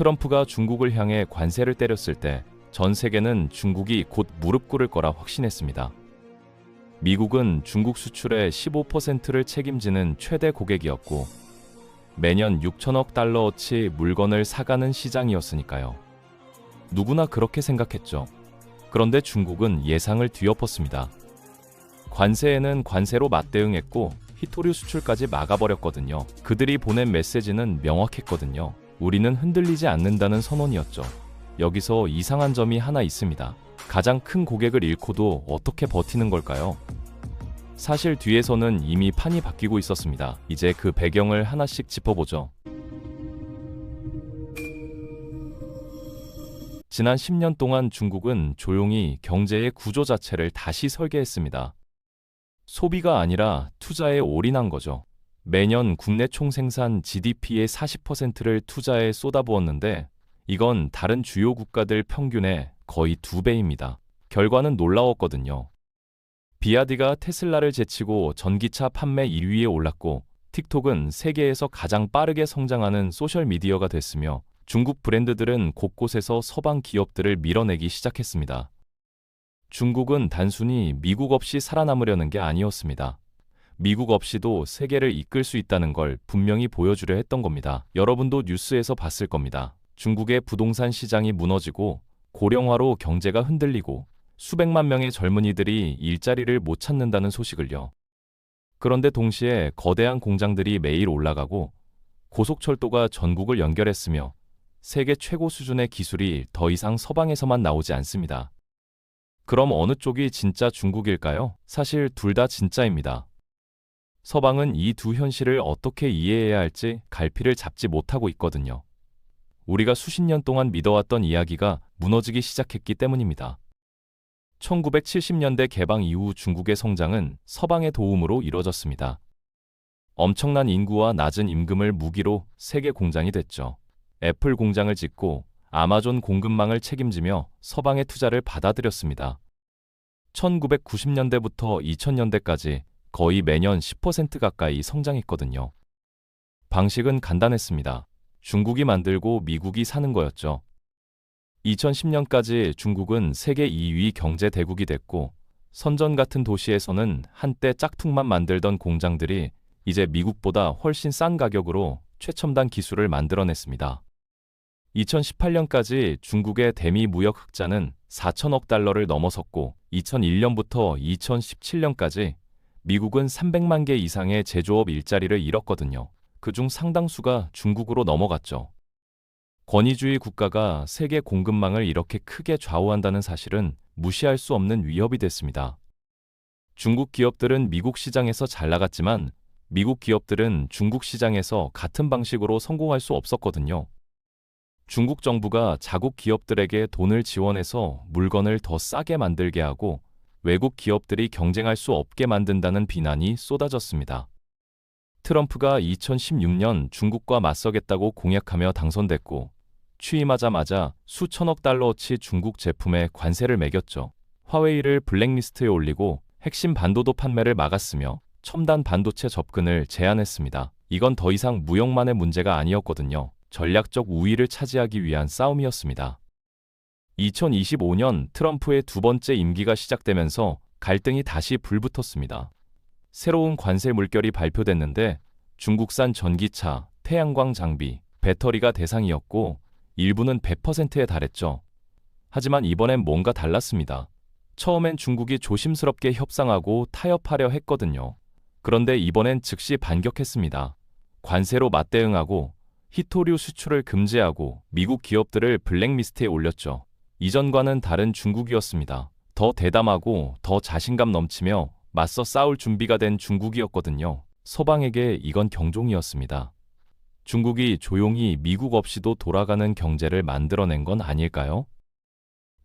트럼프가 중국을 향해 관세를 때렸을 때 전 세계는 중국이 곧 무릎 꿇을 거라 확신했습니다. 미국은 중국 수출의 15%를 책임지는 최대 고객이었고 매년 6천억 달러어치 물건을 사가는 시장이었으니까요. 누구나 그렇게 생각했죠. 그런데 중국은 예상을 뒤엎었습니다. 관세에는 관세로 맞대응했고 히토류 수출까지 막아버렸거든요. 그들이 보낸 메시지는 명확했거든요. 우리는 흔들리지 않는다는 선언이었죠. 여기서 이상한 점이 하나 있습니다. 가장 큰 고객을 잃고도 어떻게 버티는 걸까요? 사실 뒤에서는 이미 판이 바뀌고 있었습니다. 이제 그 배경을 하나씩 짚어보죠. 지난 10년 동안 중국은 조용히 경제의 구조 자체를 다시 설계했습니다. 소비가 아니라 투자에 올인한 거죠. 매년 국내 총생산 GDP의 40%를 투자에 쏟아부었는데 이건 다른 주요 국가들 평균의 거의 2배입니다. 결과는 놀라웠거든요. 비아디가 테슬라를 제치고 전기차 판매 1위에 올랐고 틱톡은 세계에서 가장 빠르게 성장하는 소셜미디어가 됐으며 중국 브랜드들은 곳곳에서 서방 기업들을 밀어내기 시작했습니다. 중국은 단순히 미국 없이 살아남으려는 게 아니었습니다. 미국 없이도 세계를 이끌 수 있다는 걸 분명히 보여주려 했던 겁니다. 여러분도 뉴스에서 봤을 겁니다. 중국의 부동산 시장이 무너지고 고령화로 경제가 흔들리고 수백만 명의 젊은이들이 일자리를 못 찾는다는 소식을요. 그런데 동시에 거대한 공장들이 매일 올라가고 고속철도가 전국을 연결했으며 세계 최고 수준의 기술이 더 이상 서방에서만 나오지 않습니다. 그럼 어느 쪽이 진짜 중국일까요? 사실 둘 다 진짜입니다. 서방은 이 두 현실을 어떻게 이해해야 할지 갈피를 잡지 못하고 있거든요. 우리가 수십 년 동안 믿어왔던 이야기가 무너지기 시작했기 때문입니다. 1970년대 개방 이후 중국의 성장은 서방의 도움으로 이루어졌습니다. 엄청난 인구와 낮은 임금을 무기로 세계 공장이 됐죠. 애플 공장을 짓고 아마존 공급망을 책임지며 서방의 투자를 받아들였습니다. 1990년대부터 2000년대까지 거의 매년 10% 가까이 성장했거든요. 방식은 간단했습니다. 중국이 만들고 미국이 사는 거였죠. 2010년까지 중국은 세계 2위 경제 대국이 됐고 선전 같은 도시에서는 한때 짝퉁만 만들던 공장들이 이제 미국보다 훨씬 싼 가격으로 최첨단 기술을 만들어냈습니다. 2018년까지 중국의 대미 무역 흑자는 4천억 달러를 넘어섰고 2001년부터 2017년까지 미국은 300만 개 이상의 제조업 일자리를 잃었거든요. 그중 상당수가 중국으로 넘어갔죠. 권위주의 국가가 세계 공급망을 이렇게 크게 좌우한다는 사실은 무시할 수 없는 위협이 됐습니다. 중국 기업들은 미국 시장에서 잘 나갔지만 미국 기업들은 중국 시장에서 같은 방식으로 성공할 수 없었거든요. 중국 정부가 자국 기업들에게 돈을 지원해서 물건을 더 싸게 만들게 하고 외국 기업들이 경쟁할 수 없게 만든다는 비난이 쏟아졌습니다. 트럼프가 2016년 중국과 맞서겠다고 공약하며 당선됐고 취임하자마자 수천억 달러어치 중국 제품에 관세를 매겼죠. 화웨이를 블랙리스트에 올리고 핵심 반도도 판매를 막았으며 첨단 반도체 접근을 제한했습니다. 이건 더 이상 무역만의 문제가 아니었거든요. 전략적 우위를 차지하기 위한 싸움이었습니다. 2025년 트럼프의 두 번째 임기가 시작되면서 갈등이 다시 불붙었습니다. 새로운 관세 물결이 발표됐는데 중국산 전기차, 태양광 장비, 배터리가 대상이었고 일부는 100%에 달했죠. 하지만 이번엔 뭔가 달랐습니다. 처음엔 중국이 조심스럽게 협상하고 타협하려 했거든요. 그런데 이번엔 즉시 반격했습니다. 관세로 맞대응하고 히토류 수출을 금지하고 미국 기업들을 블랙리스트에 올렸죠. 이전과는 다른 중국이었습니다. 더 대담하고 더 자신감 넘치며 맞서 싸울 준비가 된 중국이었거든요. 서방에게 이건 경종이었습니다. 중국이 조용히 미국 없이도 돌아가는 경제를 만들어낸 건 아닐까요?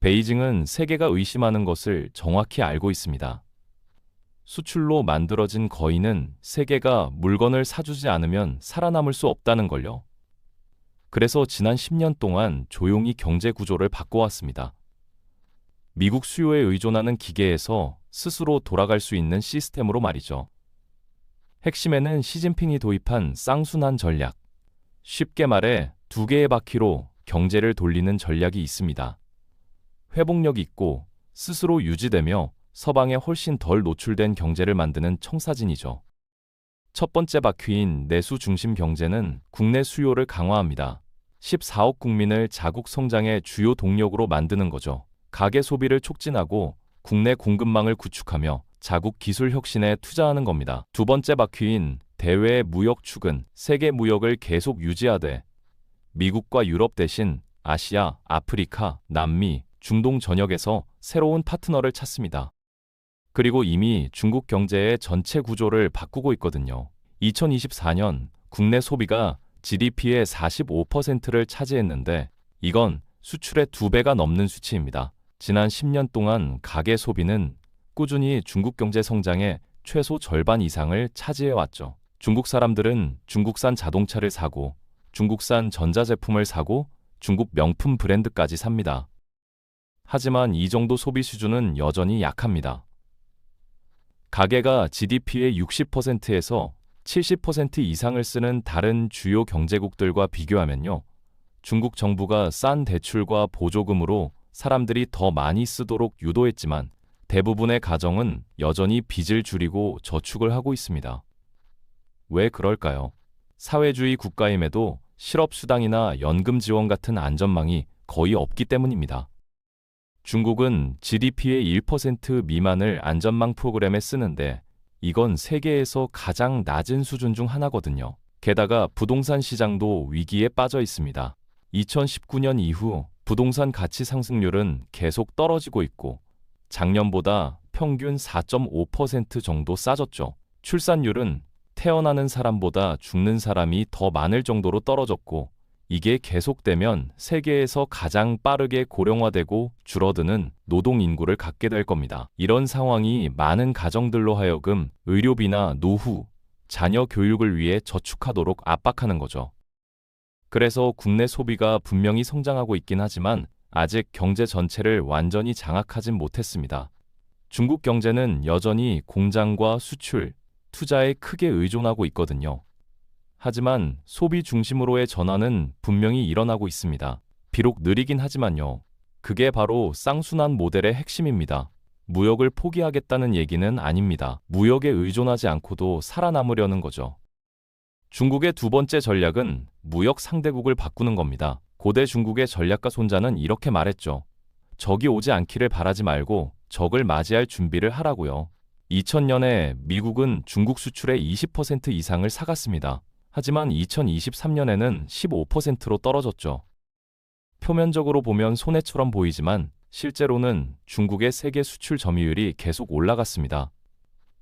베이징은 세계가 의심하는 것을 정확히 알고 있습니다. 수출로 만들어진 거인은 세계가 물건을 사주지 않으면 살아남을 수 없다는 걸요. 그래서 지난 10년 동안 조용히 경제 구조를 바꿔왔습니다. 미국 수요에 의존하는 기계에서 스스로 돌아갈 수 있는 시스템으로 말이죠. 핵심에는 시진핑이 도입한 쌍순환 전략. 쉽게 말해 두 개의 바퀴로 경제를 돌리는 전략이 있습니다. 회복력이 있고 스스로 유지되며 서방에 훨씬 덜 노출된 경제를 만드는 청사진이죠. 첫 번째 바퀴인 내수 중심 경제는 국내 수요를 강화합니다. 14억 국민을 자국 성장의 주요 동력으로 만드는 거죠. 가계 소비를 촉진하고 국내 공급망을 구축하며 자국 기술 혁신에 투자하는 겁니다. 두 번째 바퀴인 대외 무역 축은 세계 무역을 계속 유지하되 미국과 유럽 대신 아시아, 아프리카, 남미, 중동 전역에서 새로운 파트너를 찾습니다. 그리고 이미 중국 경제의 전체 구조를 바꾸고 있거든요. 2024년 국내 소비가 GDP의 45%를 차지했는데 이건 수출의 2배가 넘는 수치입니다. 지난 10년 동안 가계 소비는 꾸준히 중국 경제 성장의 최소 절반 이상을 차지해왔죠. 중국 사람들은 중국산 자동차를 사고 중국산 전자제품을 사고 중국 명품 브랜드까지 삽니다. 하지만 이 정도 소비 수준은 여전히 약합니다. 가계가 GDP의 60%에서 70% 이상을 쓰는 다른 주요 경제국들과 비교하면요. 중국 정부가 싼 대출과 보조금으로 사람들이 더 많이 쓰도록 유도했지만 대부분의 가정은 여전히 빚을 줄이고 저축을 하고 있습니다. 왜 그럴까요? 사회주의 국가임에도 실업수당이나 연금 지원 같은 안전망이 거의 없기 때문입니다. 중국은 GDP의 1% 미만을 안전망 프로그램에 쓰는데 이건 세계에서 가장 낮은 수준 중 하나거든요. 게다가 부동산 시장도 위기에 빠져 있습니다. 2019년 이후 부동산 가치 상승률은 계속 떨어지고 있고 작년보다 평균 4.5% 정도 싸졌죠. 출산율은 태어나는 사람보다 죽는 사람이 더 많을 정도로 떨어졌고 이게 계속되면 세계에서 가장 빠르게 고령화되고 줄어드는 노동 인구를 갖게 될 겁니다. 이런 상황이 많은 가정들로 하여금 의료비나 노후, 자녀 교육을 위해 저축하도록 압박하는 거죠. 그래서 국내 소비가 분명히 성장하고 있긴 하지만 아직 경제 전체를 완전히 장악하진 못했습니다. 중국 경제는 여전히 공장과 수출, 투자에 크게 의존하고 있거든요. 하지만 소비 중심으로의 전환은 분명히 일어나고 있습니다. 비록 느리긴 하지만요. 그게 바로 쌍순환 모델의 핵심입니다. 무역을 포기하겠다는 얘기는 아닙니다. 무역에 의존하지 않고도 살아남으려는 거죠. 중국의 두 번째 전략은 무역 상대국을 바꾸는 겁니다. 고대 중국의 전략가 손자는 이렇게 말했죠. 적이 오지 않기를 바라지 말고 적을 맞이할 준비를 하라고요. 2000년에 미국은 중국 수출의 20% 이상을 사갔습니다. 하지만 2023년에는 15%로 떨어졌죠. 표면적으로 보면 손해처럼 보이지만 실제로는 중국의 세계 수출 점유율이 계속 올라갔습니다.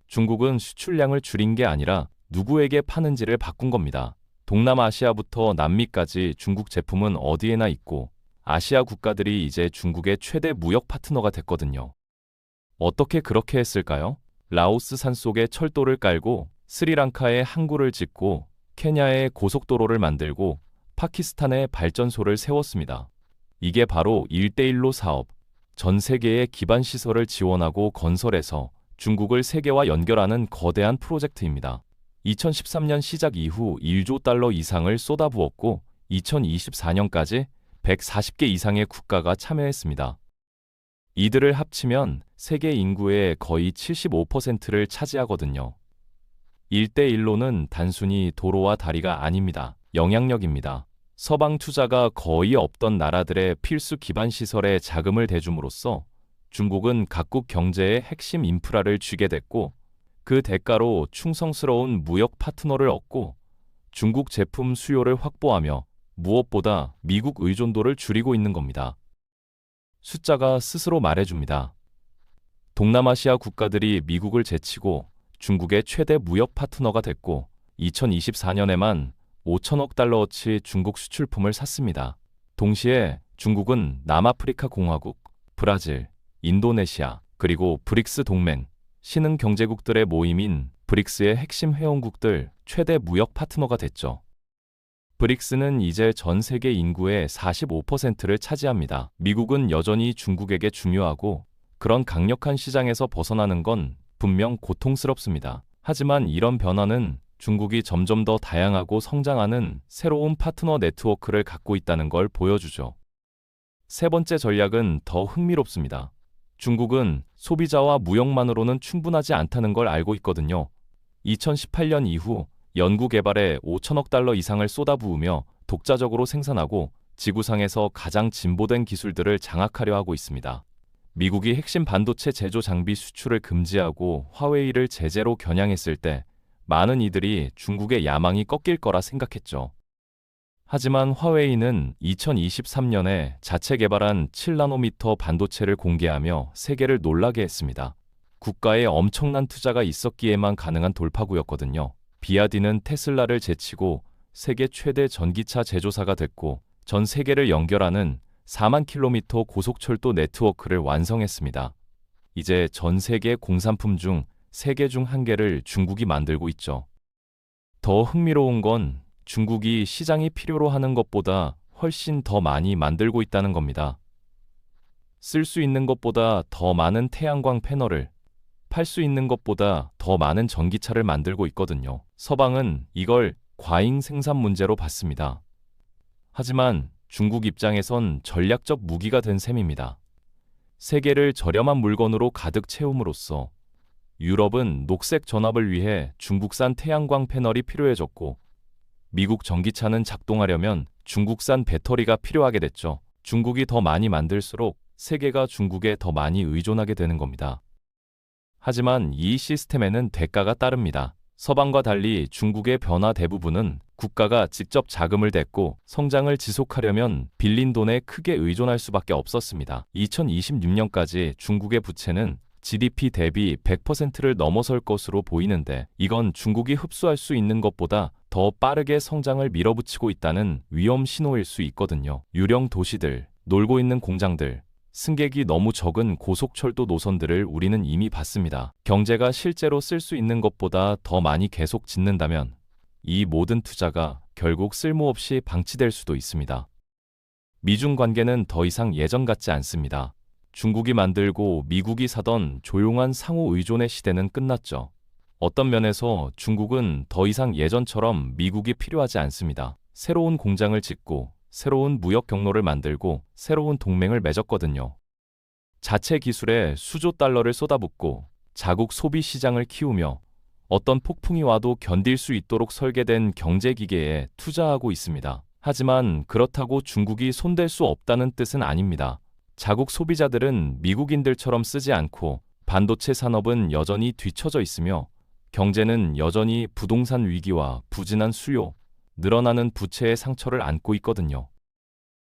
중국은 수출량을 줄인 게 아니라 누구에게 파는지를 바꾼 겁니다. 동남아시아부터 남미까지 중국 제품은 어디에나 있고 아시아 국가들이 이제 중국의 최대 무역 파트너가 됐거든요. 어떻게 그렇게 했을까요? 라오스 산속에 철도를 깔고 스리랑카에 항구를 짓고 케냐에 고속도로를 만들고 파키스탄에 발전소를 세웠습니다. 이게 바로 1대1로 사업, 전 세계의 기반시설을 지원하고 건설해서 중국을 세계와 연결하는 거대한 프로젝트입니다. 2013년 시작 이후 1조 달러 이상을 쏟아부었고 2024년까지 140개 이상의 국가가 참여했습니다. 이들을 합치면 세계 인구의 거의 75%를 차지하거든요. 1대1로는 단순히 도로와 다리가 아닙니다. 영향력입니다. 서방 투자가 거의 없던 나라들의 필수 기반 시설에 자금을 대줌으로써 중국은 각국 경제의 핵심 인프라를 쥐게 됐고 그 대가로 충성스러운 무역 파트너를 얻고 중국 제품 수요를 확보하며 무엇보다 미국 의존도를 줄이고 있는 겁니다. 숫자가 스스로 말해줍니다. 동남아시아 국가들이 미국을 제치고 중국의 최대 무역 파트너가 됐고 2024년에만 5천억 달러어치 중국 수출품을 샀습니다. 동시에 중국은 남아프리카 공화국, 브라질, 인도네시아, 그리고 브릭스 동맹, 신흥 경제국들의 모임인 브릭스의 핵심 회원국들 최대 무역 파트너가 됐죠. 브릭스는 이제 전 세계 인구의 45%를 차지합니다. 미국은 여전히 중국에게 중요하고 그런 강력한 시장에서 벗어나는 건 분명 고통스럽습니다. 하지만 이런 변화는 중국이 점점 더 다양하고 성장하는 새로운 파트너 네트워크를 갖고 있다는 걸 보여주죠. 세 번째 전략은 더 흥미롭습니다. 중국은 소비자와 무역만으로는 충분하지 않다는 걸 알고 있거든요. 2018년 이후 연구 개발에 5천억 달러 이상을 쏟아부으며 독자적으로 생산하고 지구상에서 가장 진보된 기술들을 장악하려 하고 있습니다. 미국이 핵심 반도체 제조 장비 수출을 금지하고 화웨이를 제재로 겨냥했을 때 많은 이들이 중국의 야망이 꺾일 거라 생각했죠. 하지만 화웨이는 2023년에 자체 개발한 7나노미터 반도체를 공개하며 세계를 놀라게 했습니다. 국가의 엄청난 투자가 있었기에만 가능한 돌파구였거든요. 비아디는 테슬라를 제치고 세계 최대 전기차 제조사가 됐고 전 세계를 연결하는 4만 킬로미터 고속철도 네트워크를 완성했습니다. 이제 전 세계 공산품 중 3개 중 1개를 중국이 만들고 있죠. 더 흥미로운 건 중국이 시장이 필요로 하는 것보다 훨씬 더 많이 만들고 있다는 겁니다. 쓸 수 있는 것보다 더 많은 태양광 패널을, 팔 수 있는 것보다 더 많은 전기차를 만들고 있거든요. 서방은 이걸 과잉 생산 문제로 봤습니다. 하지만 중국 입장에선 전략적 무기가 된 셈입니다. 세계를 저렴한 물건으로 가득 채움으로써 유럽은 녹색 전압을 위해 중국산 태양광 패널이 필요해졌고 미국 전기차는 작동하려면 중국산 배터리가 필요하게 됐죠. 중국이 더 많이 만들수록 세계가 중국에 더 많이 의존하게 되는 겁니다. 하지만 이 시스템에는 대가가 따릅니다. 서방과 달리 중국의 변화 대부분은 국가가 직접 자금을 댔고 성장을 지속하려면 빌린 돈에 크게 의존할 수밖에 없었습니다. 2026년까지 중국의 부채는 GDP 대비 100%를 넘어설 것으로 보이는데 이건 중국이 흡수할 수 있는 것보다 더 빠르게 성장을 밀어붙이고 있다는 위험 신호일 수 있거든요. 유령 도시들, 놀고 있는 공장들, 승객이 너무 적은 고속철도 노선들을 우리는 이미 봤습니다. 경제가 실제로 쓸 수 있는 것보다 더 많이 계속 짓는다면 이 모든 투자가 결국 쓸모없이 방치될 수도 있습니다. 미중 관계는 더 이상 예전 같지 않습니다. 중국이 만들고 미국이 사던 조용한 상호 의존의 시대는 끝났죠. 어떤 면에서 중국은 더 이상 예전처럼 미국이 필요하지 않습니다. 새로운 공장을 짓고 새로운 무역 경로를 만들고 새로운 동맹을 맺었거든요. 자체 기술에 수조 달러를 쏟아붓고 자국 소비 시장을 키우며 어떤 폭풍이 와도 견딜 수 있도록 설계된 경제기계에 투자하고 있습니다. 하지만 그렇다고 중국이 손댈 수 없다는 뜻은 아닙니다. 자국 소비자들은 미국인들처럼 쓰지 않고 반도체 산업은 여전히 뒤처져 있으며 경제는 여전히 부동산 위기와 부진한 수요, 늘어나는 부채의 상처를 안고 있거든요.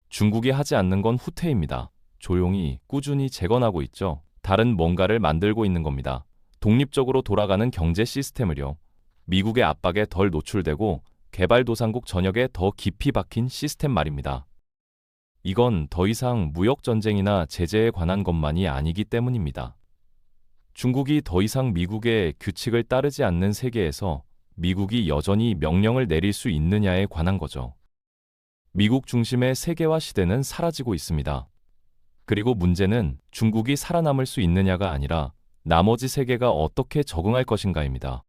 중국이 하지 않는 건 후퇴입니다. 조용히 꾸준히 재건하고 있죠. 다른 뭔가를 만들고 있는 겁니다. 독립적으로 돌아가는 경제 시스템을요. 미국의 압박에 덜 노출되고 개발도상국 전역에 더 깊이 박힌 시스템 말입니다. 이건 더 이상 무역 전쟁이나 제재에 관한 것만이 아니기 때문입니다. 중국이 더 이상 미국의 규칙을 따르지 않는 세계에서 미국이 여전히 명령을 내릴 수 있느냐에 관한 거죠. 미국 중심의 세계화 시대는 사라지고 있습니다. 그리고 문제는 중국이 살아남을 수 있느냐가 아니라 나머지 세계가 어떻게 적응할 것인가입니다.